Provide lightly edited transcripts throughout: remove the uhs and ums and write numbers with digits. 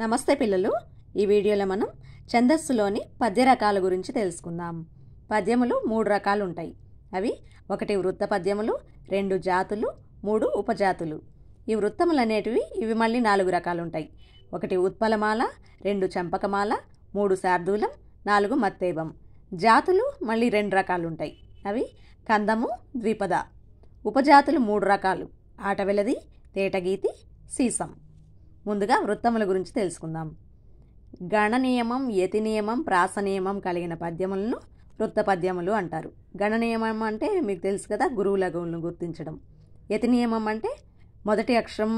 నమస్తే పిల్లలు. ఈ వీడియోలో మనం ఛందస్సులోని పద్య రకాల గురించి తెలుసుకుందాం. పద్యములు 3 రకాలు ఉంటాయి. అవి 1 వృత్త పద్యములు, 2 జాతులు, 3 ఉపజాతులు. ఈ వృత్తములు అనేటివి ఇవి మళ్ళీ 4 రకాలు ఉంటాయి. 1 ఉత్పలమాల, 2 చంపకమాల, 3 శార్దూలం, 4 మత్తేవం. జాతులు మళ్ళీ 2 రకాలు ఉంటాయి. అవి కందము, ద్విపద. ఉపజాతులు 3 రకాలు: ఆటవెలది, తేటగీతి, సీసం. ముందుగా వృత్తముల గురించి తెలుసుకుందాం. గణ నియమం, యతి నియమం, ప్రాస నియమం కలిగిన పద్యములను వృత్త పద్యములు అంటారు. గణ నియమం అంటే మీకు తెలుసు కదా, గురువు లఘువులను గుర్తించడం. యతి నియమం అంటే మొదటి అక్షరం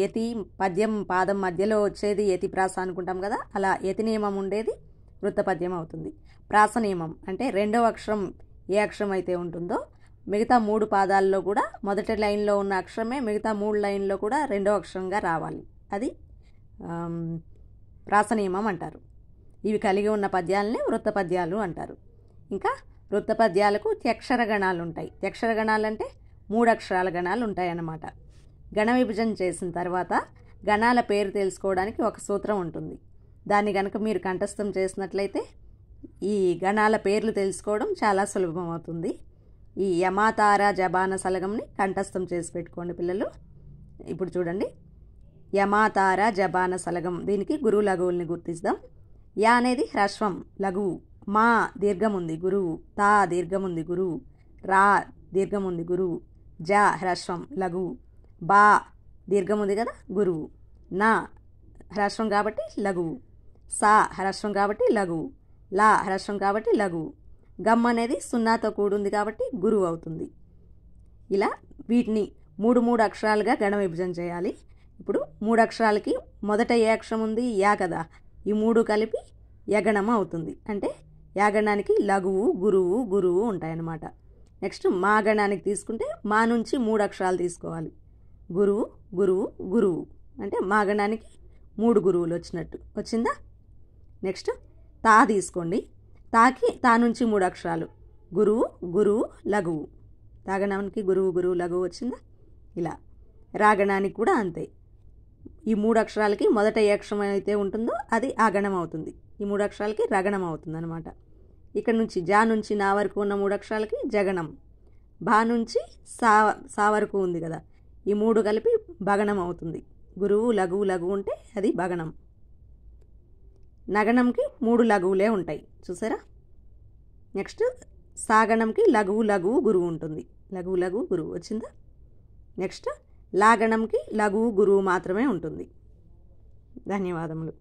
యతి, పద్యం పాదం మధ్యలో వచ్చేది యతి ప్రాస అనుకుంటాం కదా, అలా యతి నియమం ఉండేది వృత్త పద్యం అవుతుంది. ప్రాస నియమం అంటే రెండవ అక్షరం ఏ అక్షరం అయితే ఉంటుందో మిగతా 3 పాదాల్లో కూడా మొదటి లైన్లో ఉన్న అక్షరమే మిగతా 3 లైన్లో కూడా రెండవ అక్షరంగా రావాలి. అది ప్రాస నియమం అంటారు. ఇవి కలిగి ఉన్న పద్యాలనే వృత్త పద్యాలు అంటారు. ఇంకా వృత్త పద్యాలకు త్యక్షర గణాలు ఉంటాయి. త్యక్షర గణాలు అంటే 3 అక్షరాల గణాలు ఉంటాయన్నమాట. గణ విభజన చేసిన తర్వాత గణాల పేరు తెలుసుకోవడానికి ఒక సూత్రం ఉంటుంది. దాన్ని కనుక మీరు కంఠస్థం చేసినట్లయితే ఈ గణాల పేర్లు తెలుసుకోవడం చాలా సులభం అవుతుంది. ఈ యమాతార జబాన సలగంని కంఠస్థం చేసి పెట్టుకోండి పిల్లలు. ఇప్పుడు చూడండి, యమాతార జబాన సలగం, దీనికి గురువు లఘువుల్ని గుర్తిస్తాం. యా అనేది హ్రస్వం లఘువు, మా దీర్ఘం ఉంది గురువు, తా దీర్ఘం ఉంది గురువు, రా దీర్ఘం ఉంది గురువు, జ హ్రస్వం లఘువు, బా దీర్ఘం ఉంది కదా గురువు, నా హ్రస్వం కాబట్టి లఘువు, సా హ్రస్వం కాబట్టి లఘువు, లా హ్రస్వం కాబట్టి లఘువు, గమ్ అనేది సున్నాతో కూడింది కాబట్టి గురువు అవుతుంది. ఇలా వీటిని 3 అక్షరాలుగా గణ విభజన చేయాలి. ఇప్పుడు 3 అక్షరాలకి మొదట ఏ అక్షరం ఉంది? యా కదా. ఈ 3 కలిపి యగణం అవుతుంది. అంటే యాగణానికి లఘువు, గురువు, గురువు ఉంటాయన్నమాట. నెక్స్ట్ మా గణానికి తీసుకుంటే మా నుంచి 3 అక్షరాలు తీసుకోవాలి. గురువు, గురువు, గురువు అంటే మా గణానికి 3 గురువులు వచ్చిందా? నెక్స్ట్ తా తీసుకోండి. తాకి తా నుంచి 3 అక్షరాలు: గురువు, గురువు, లఘువు. తాగణానికి గురువు, గురువు, లఘువు వచ్చిందా? ఇలా రాగణానికి కూడా అంతే. ఈ 3 అక్షరాలకి మొదట ఏ అక్షరం అయితే ఉంటుందో అది ఆగణం అవుతుంది. ఈ 3 అక్షరాలకి రగణం అవుతుంది అనమాట. ఇక్కడ నుంచి జా నుంచి నా వరకు ఉన్న 3 అక్షరాలకి జగణం, భా నుంచి సా వరకు ఉంది కదా, ఈ 3 కలిపి భగణం అవుతుంది. గురువు, లఘువు, లఘువు ఉంటే అది భగణం. నగణంకి 3 లఘువులే ఉంటాయి, చూసారా? నెక్స్ట్ సాగణంకి లఘువు, లఘువు, గురువు ఉంటుంది. లఘువు, లఘువు, గురువు వచ్చిందా? నెక్స్ట్ లాగణంకి లఘువు, గురువు మాత్రమే ఉంటుంది. ధన్యవాదములు.